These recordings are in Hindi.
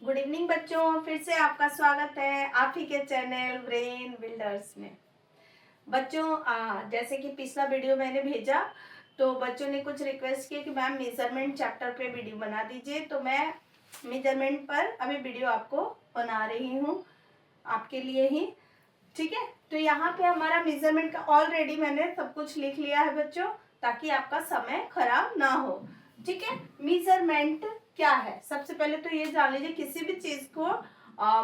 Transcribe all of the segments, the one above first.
गुड इवनिंग बच्चों, फिर से आपका स्वागत है आप ही के चैनल ब्रेन बिल्डर्स में। बच्चों जैसे कि पिछला वीडियो मैंने भेजा तो बच्चों ने कुछ रिक्वेस्ट किया कि मैम मेजरमेंट चैप्टर पे वीडियो बना दीजिए, तो मैं मेजरमेंट पर अभी वीडियो आपको बना रही हूँ आपके लिए ही। ठीक है, तो यहाँ पे हमारा मेजरमेंट का ऑलरेडी मैंने सब कुछ लिख लिया है बच्चों, ताकि आपका समय खराब ना हो। ठीक है, मेजरमेंट क्या है? सबसे पहले तो ये जान लीजिए, किसी भी चीज को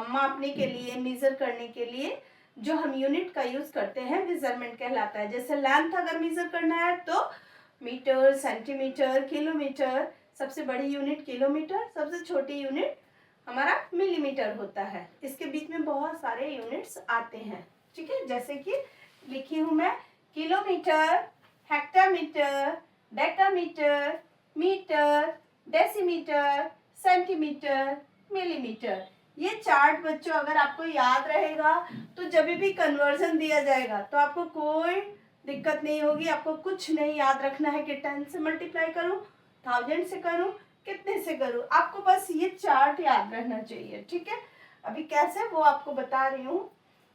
मापने के लिए, मेजर करने के लिए जो हम यूनिट का यूज करते हैं मेजरमेंट कहलाता है। जैसे लेंथ अगर मेजर करना है तो मीटर, सेंटीमीटर, किलोमीटर, सबसे बड़ी यूनिट किलोमीटर, सबसे छोटी यूनिट हमारा मिलीमीटर होता है। इसके बीच में बहुत सारे यूनिट्स आते हैं। ठीक है, जैसे कि लिखी हूं मैं, kilometre, hectometre, decametre, metre, decimetre, centimetre, millimetre. ये चार्ट बच्चों अगर आपको याद रहेगा तो जब भी कन्वर्जन दिया जाएगा तो आपको कोई दिक्कत नहीं होगी। आपको कुछ नहीं याद रखना है कि 10 से मल्टीप्लाई करूं, 1000 से करूं, कितने से करूं, आपको बस ये चार्ट याद रहना चाहिए। ठीक है, अभी कैसे वो आपको बता रही हूँ।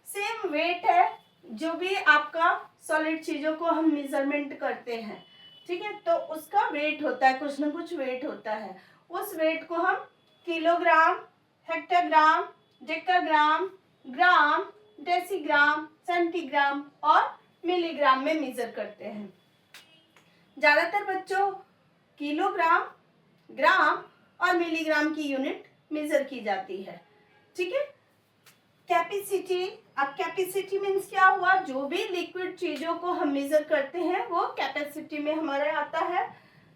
सेम वेट है, जो भी आपका सॉलिड चीजों को हम मेजरमेंट करते हैं, ठीक है, तो उसका वेट होता है, कुछ ना कुछ वेट होता है। उस वेट को हम kilogram, hectogram, decagram, gram, decigram, centigram और मिलीग्राम में मेजर करते हैं। ज्यादातर बच्चों किलोग्राम, ग्राम और मिलीग्राम की यूनिट मेजर की जाती है। ठीक है, कैपेसिटी, अब कैपेसिटी मीन्स क्या हुआ? जो भी लिक्विड चीजों को हम मेजर करते हैं वो कैपेसिटी में हमारे आता है।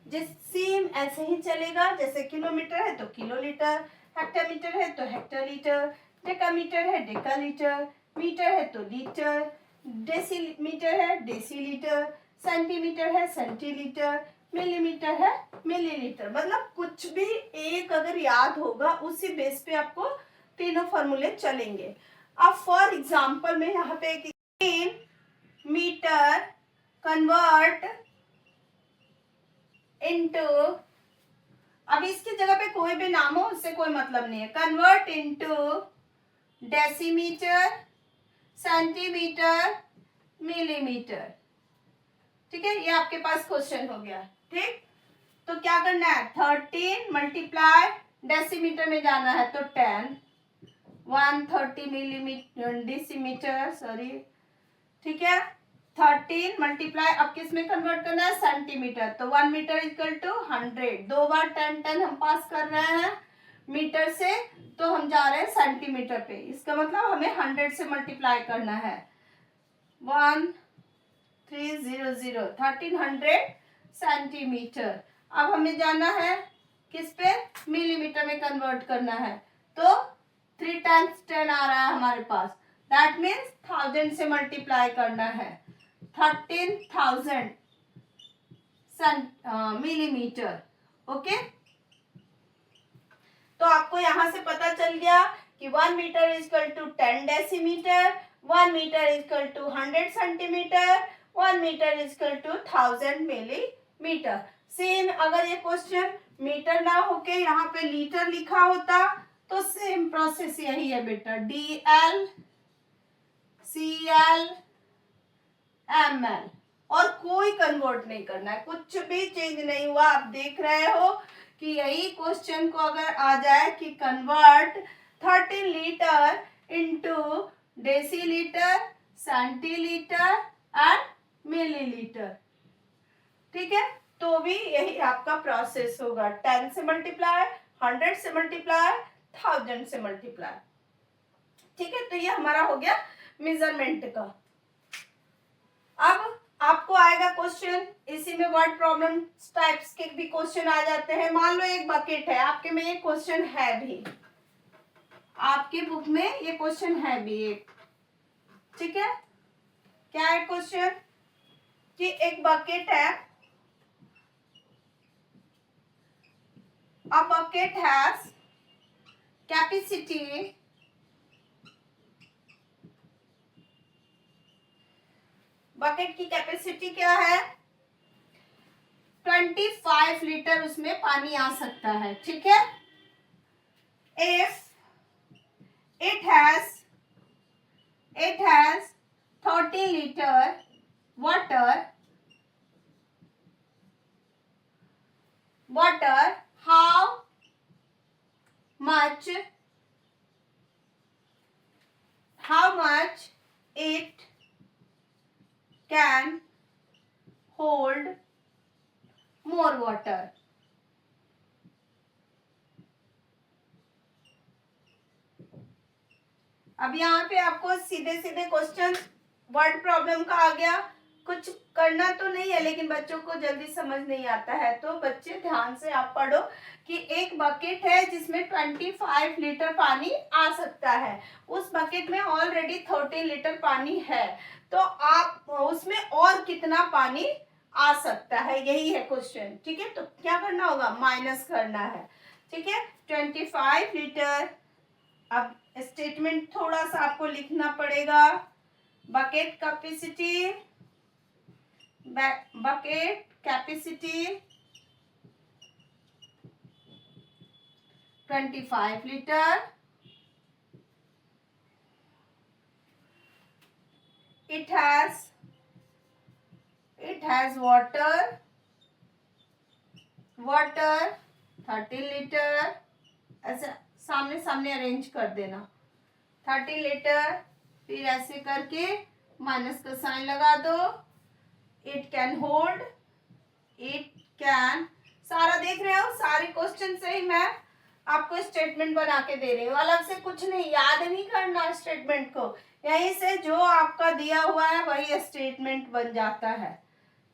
जिस सेम ऐसे ही चलेगा, जैसे किलोमीटर है तो किलोलीटर, हेक्टामीटर है तो हेक्टालीटर, डेकामीटर है डेकालीटर, मीटर है तो लीटर, डेसीमीटर है डेसीलीटर, सेंटीमीटर है सेंटीलीटर, मिलीमीटर है मिलीलीटर। मतलब कुछ भी एक अगर याद होगा उसी बेस पे आपको तीनों फॉर्मूले चलेंगे। अब फॉर एग्जांपल में यहाँ पे एक मीटर कन्वर्ट इनटू, अब इसकी जगह पे कोई भी नाम हो उससे कोई मतलब नहीं है, convert into decimetre, centimetre, millimetre. ठीक है, ये आपके पास क्वेश्चन हो गया। ठीक, तो क्या करना है, 13 मल्टीप्लाई डेसीमीटर में जाना है तो 10, 130 मिलीमीटर डेसीमीटर, सॉरी। ठीक है, 13 मल्टीप्लाई, अब किस में कन्वर्ट करना है, सेंटीमीटर, तो 1 मीटर इक्वल टू 100। दो बार 10 10 हम पास कर रहे हैं मीटर से, तो हम जा रहे हैं सेंटीमीटर पे। इसका मतलब हमें 100 से मल्टीप्लाई करना है। 1300 1300 सेंटीमीटर। अब हमें जाना है किस पे, मिलीमीटर में कन्वर्ट करना है, तो 3 टाइम्स 10 आ रहा है हमारे पास, दैट मीन्स 1000 से मल्टीप्लाई करना है, 13,000 मिलीमीटर। ओके, तो आपको यहां से पता चल गया कि 1 metre equal to 10 decimetre, 1 metre equal to 100 centimetre, 1 metre equal to 1000 millimetre. Same अगर ये क्वेश्चन मीटर ना होके यहाँ पे लीटर लिखा होता तो सेम प्रोसेस यही है बेटा, DL, CL, ML, और कोई कन्वर्ट नहीं करना है, कुछ भी चेंज नहीं हुआ। आप देख रहे हो कि यही क्वेश्चन को अगर आ जाए कि convert 13 litre into decilitre, centilitre and millilitre, ठीक है, तो भी यही आपका प्रोसेस होगा, 10 से मल्टीप्लाई, 100 से मल्टीप्लाई, 1000 से मल्टीप्लाई। ठीक है, तो ये हमारा हो गया मेजरमेंट का। अब आपको आएगा क्वेश्चन, इसी में वर्ड प्रॉब्लम टाइप्स के भी क्वेश्चन आ जाते हैं। मान लो एक बकेट है, आपके में ये क्वेश्चन है भी, आपकी बुक में ये क्वेश्चन है भी एक। ठीक है, क्या है क्वेश्चन कि एक बकेट है, a bucket has capacity bucket की कैपेसिटी क्या है, 25 लीटर उसमें पानी आ सकता है। ठीक है, if it has 30 liter water, how much it can hold more water? अब यहाँ पे आपको सीधे सीधे क्वेश्चन वर्ड प्रॉब्लम का आ गया, कुछ करना तो नहीं है लेकिन बच्चों को जल्दी समझ नहीं आता है, तो बच्चे ध्यान से आप पढ़ो कि एक बकेट है जिसमें 25 लीटर पानी आ सकता है, उस बकेट में ऑलरेडी 30 लीटर पानी है, तो आप उसमें और कितना पानी आ सकता है, यही है क्वेश्चन। ठीक है, तो क्या करना होगा, माइनस करना है। ठीक है, 25 लीटर। अब स्टेटमेंट थोड़ा सा आपको लिखना पड़ेगा। Bucket capacity 25 litre. It has water 30 litre. ऐसे सामने सामने अरेंज कर देना, 30 लीटर, फिर ऐसे करके माइनस का साइन लगा दो। इट कैन होल्ड, सारा देख रहे हो, सारे क्वेश्चन से ही मैं आपको स्टेटमेंट बना के दे रही हूँ, अलग से कुछ नहीं, याद नहीं करना स्टेटमेंट को, यहीं से जो आपका दिया हुआ है वही स्टेटमेंट बन जाता है।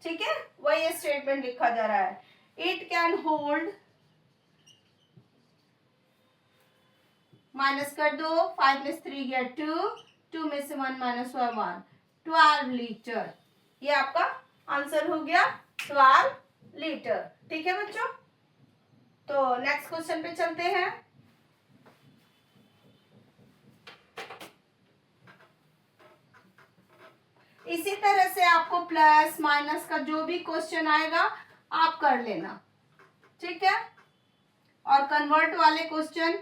ठीक है, वही स्टेटमेंट लिखा जा रहा है। इट कैन होल्ड, माइनस कर दो, 5 में 3 गया 2 में से 1 माइनस 1, 12 लीटर। ये आपका आंसर हो गया 12 लीटर। ठीक है बच्चों, तो नेक्स्ट क्वेश्चन पे चलते हैं। इसी तरह से आपको प्लस माइनस का जो भी क्वेश्चन आएगा आप कर लेना। ठीक है, और कन्वर्ट वाले क्वेश्चन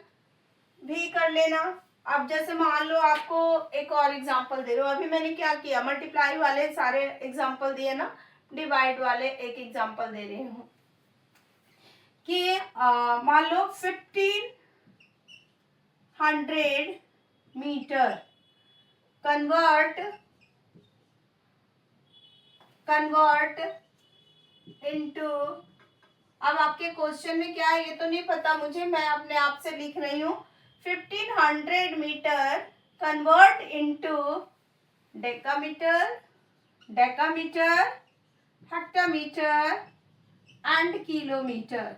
भी कर लेना। अब जैसे मान लो आपको एक और एग्जांपल दे रहा हूँ, अभी मैंने क्या किया, मल्टीप्लाई वाले सारे एग्जांपल दिए ना, डिवाइड वाले एक एग्जांपल दे रही हूँ कि मान लो 1500 मीटर कन्वर्ट इनटू, अब आपके क्वेश्चन में क्या है ये तो नहीं पता मुझे, मैं अपने आप से लिख रही हूँ। 1500 metre convert into decametre, hectometre and kilometre.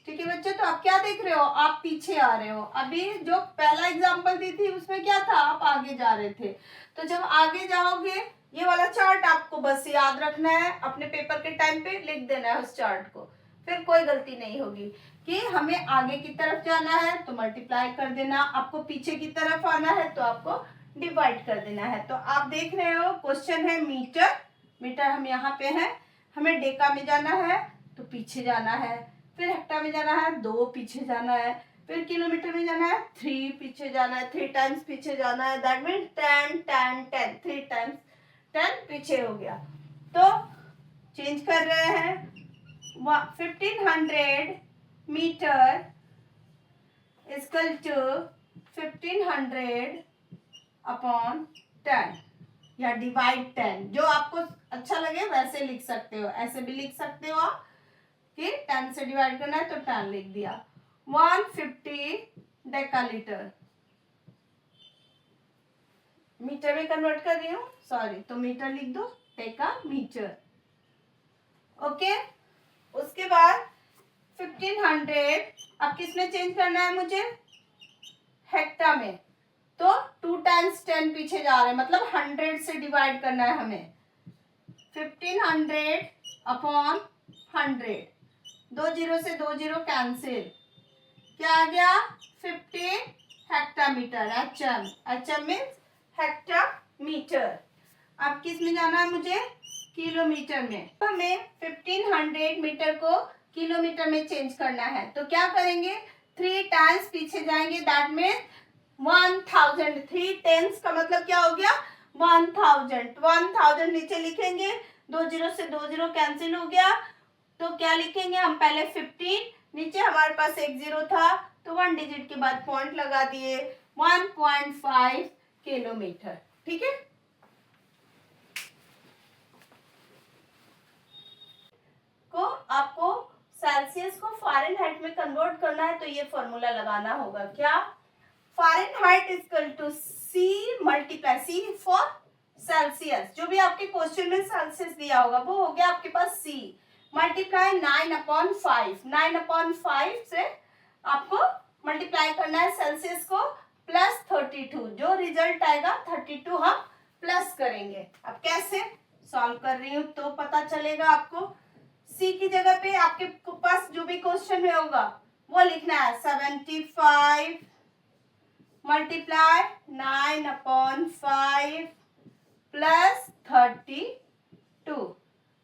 ठीक है बच्चे, तो आप क्या देख रहे हो, आप पीछे आ रहे हो। अभी जो पहला एग्जांपल दी थी उसमें क्या था, आप आगे जा रहे थे, तो जब आगे जाओगे ये वाला चार्ट आपको बस याद रखना है, अपने पेपर के टाइम पे लिख देना है उस चार्ट को, फिर कोई गलती नहीं होगी। कि हमें आगे की तरफ जाना है तो मल्टीप्लाई कर देना, आपको पीछे की तरफ आना है तो आपको डिवाइड कर देना है। तो आप देख रहे हो क्वेश्चन है मीटर हम यहाँ पे हैं, हमें डेका में जाना है तो पीछे जाना है, फिर हेक्टा में जाना है 2 पीछे जाना है, फिर किलोमीटर में जाना है 3 पीछे जाना है, 3 टाइम्स पीछे जाना है, दैट मीन 10 3 टाइम्स 10 पीछे हो गया। तो चेंज कर रहे हैं, 1500 मीटर इक्वल टू 1500 अपॉन 10 या डिवाइड 10, जो आपको अच्छा लगे वैसे लिख सकते हो, ऐसे भी लिख सकते हो आप कि 10 से डिवाइड करना है तो 10 लिख दिया। 150 डेकालीटर, मीटर में कन्वर्ट कर रही हूँ, सॉरी, तो मीटर लिख दो, डेकामीटर। ओके, उसके बाद 1500 अब किस में चेंज करना है मुझे, हेक्टा में, तो 2 टाइम्स 10 पीछे जा रहे हैं, मतलब 100 से डिवाइड करना है हमें। 1500 अपॉन 100, 2 जीरो से 2 जीरो कैंसिल, क्या आ गया 50 हेक्टामीटर, एचएम मीन्स हेक्टामीटर। अब किस में जाना है मुझे, किलोमीटर में। हमें 1500 मीटर को किलोमीटर में चेंज करना है। तो क्या करेंगे, 3 टाइम्स पीछे जाएंगे, दैट मीन 1000। 3 टेंस का मतलब क्या हो गया, 1000। 1000 नीचे लिखेंगे, 2 जीरो से 2 जीरो कैंसिल हो गया, तो क्या लिखेंगे हम, पहले 15, नीचे हमारे पास एक जीरो था तो 1 डिजिट के बाद पॉइंट लगा दिए, 1.5 किलोमीटर। ठीक है, को आपको सेल्सियस को फ़ारेनहाइट में कन्वर्ट करना है, तो ये फॉर्मूला लगाना होगा। क्या, Fahrenheit is equal to C multiply, C for Celsius, जो भी आपके क्वेश्चन में सेल्सियस दिया होगा वो हो गया आपके पास C मल्टीप्लाई 9/5। 9/5 से आपको मल्टीप्लाई करना है सेल्सियस को, प्लस 32, जो रिजल्ट आएगा 32 हम प्लस करेंगे। अब कैसे सॉल्व कर रही हूँ तो पता चलेगा आपको। C की जगह पे आपके पास जो भी क्वेश्चन में होगा वो लिखना है, 75 मल्टीप्लाई 9/5 प्लस 32।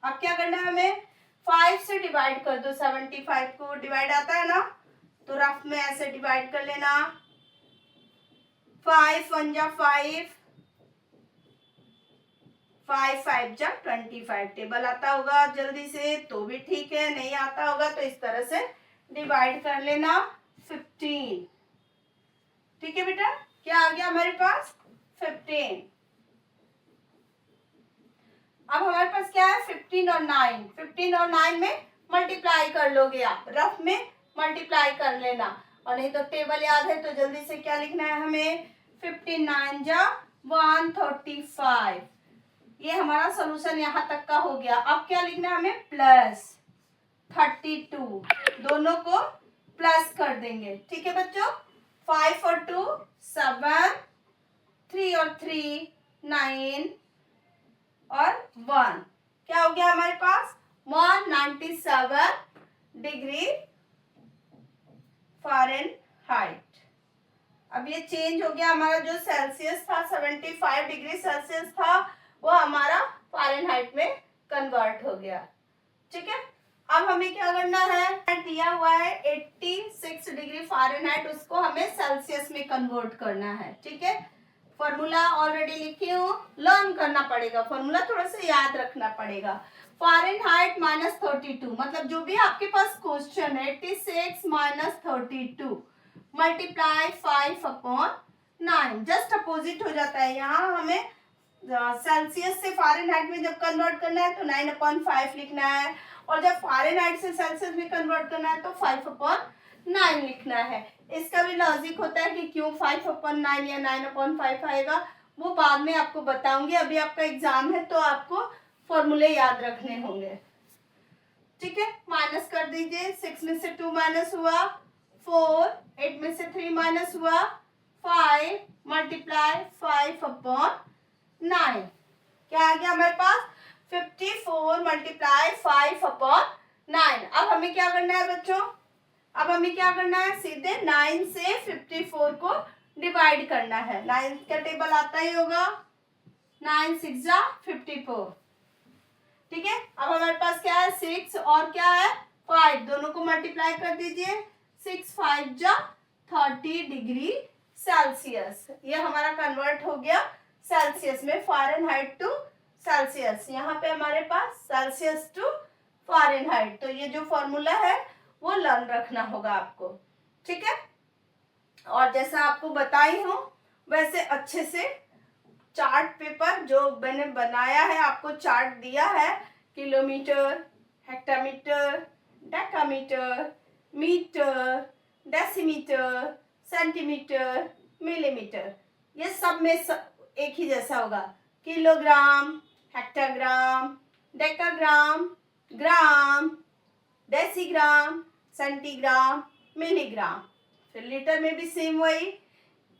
अब क्या करना है हमें, 5 से डिवाइड कर दो, 75 को डिवाइड आता है ना, तो रफ में ऐसे डिवाइड कर लेना, 5 1 जा 5, 5 5 जा 25। टेबल आता होगा जल्दी से तो भी ठीक है, नहीं आता होगा तो इस तरह से डिवाइड कर लेना 15। ठीक है बेटा, क्या आ गया हमारे पास, 15। अब हमारे पास क्या है, 15 और 9, 15 और 9 में मल्टीप्लाई कर लोगे आप, रफ में मल्टीप्लाई कर लेना, और नहीं तो टेबल याद है तो जल्दी से क्या लिखना है हमें, 15 9 जा 135। ये हमारा सोल्यूशन यहाँ तक का हो गया। अब क्या लिखना है हमें, प्लस 32, दोनों को प्लस कर देंगे। ठीक है बच्चों, 5 और 2 7, 3 और 3 9 और 1, क्या हो गया हमारे पास, 197 डिग्री फ़ारेनहाइट। अब ये चेंज हो गया, हमारा जो सेल्सियस था 75 डिग्री सेल्सियस था, वो हमारा फ़ारेनहाइट में कन्वर्ट हो गया। ठीक है, अब हमें क्या करना है, दिया हुआ है 86 डिग्री फ़ारेनहाइट, उसको हमें सेल्सियस में कन्वर्ट करना है। ठीक है, फॉर्मूला ऑलरेडी लिखी हूँ, लर्न करना पड़ेगा, फॉर्मूला थोड़ा सा याद रखना पड़ेगा। फ़ारेनहाइट माइनस 32, मतलब जो भी आपके पास क्वेश्चन है 86 माइनस 32 मल्टीप्लाई 5/9, जस्ट अपोजिट हो जाता है। यहाँ हमें सेल्सियस से फ़ारेनहाइट में जब कन्वर्ट करना है तो 9/5 लिखना है, और जब फ़ारेनहाइट से सेल्सियस में कन्वर्ट करना है तो 5/9 लिखना है। इसका भी लॉजिक होता है कि क्यों 5/9 या 9/5 आएगा, वो बाद में आपको बताऊंगी। अभी आपका एग्जाम है तो आपको फॉर्मूले याद रखने होंगे। ठीक है, माइनस कर दीजिए, 6 में से 2 माइनस हुआ 4, 8 में से 3 माइनस हुआ 5 मल्टीप्लाई 5/9, क्या आ गया हमारे पास, 54 मल्टीप्लाई 5/9। अब हमें क्या करना है बच्चों, अब हमें क्या करना है, सीधे 9 से 54 को डिवाइड करना है। 9 का टेबल आता ही होगा, 9 6 जा 54। ठीक है, अब हमारे पास क्या है, 6 और क्या है 5, दोनों को मल्टीप्लाई कर दीजिए, 6 5 जा 30 डिग्री सेल्सियस। ये हमारा कन्वर्ट हो गया सेल्सियस में, फ़ारेनहाइट टू सेल्सियस। यहाँ पे हमारे पास सेल्सियस टू फ़ारेनहाइट, तो ये जो फॉर्मूला है वो लर्न रखना होगा आपको। ठीक है, और जैसा आपको बताई हूँ वैसे अच्छे से चार्ट पेपर जो मैंने बनाया है, आपको चार्ट दिया है, kilometre, hectometre, decametre, metre, decimetre, centimetre, millimetre, ये सब में एक ही जैसा होगा, kilogram, hectogram, decagram, gram, decigram, centigram, milligram. फिर लीटर में भी सेम वही,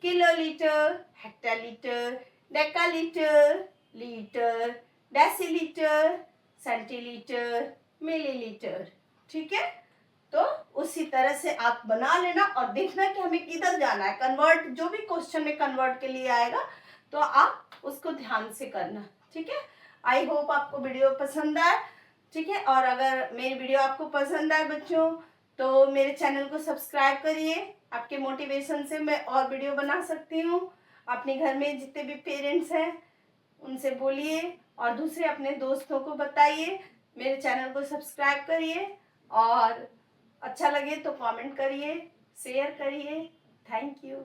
kilolitre, hectolitre, decalitre, litre, decilitre, centilitre, millilitre. ठीक है, तो उसी तरह से आप बना लेना और देखना कि हमें किधर जाना है, कन्वर्ट, जो भी क्वेश्चन में कन्वर्ट के लिए आएगा तो आप उसको ध्यान से करना। ठीक है, आई होप आपको वीडियो पसंद आए, ठीक है। और अगर मेरी वीडियो आपको पसंद आए बच्चों, तो मेरे चैनल को सब्सक्राइब करिए। आपके मोटिवेशन से मैं और वीडियो बना सकती हूँ। अपने घर में जितने भी पेरेंट्स हैं उनसे बोलिए और दूसरे अपने दोस्तों को बताइए। मेरे चैनल को सब्सक्राइब करिए और अच्छा लगे तो कमेंट करिए, शेयर करिए। Thank you.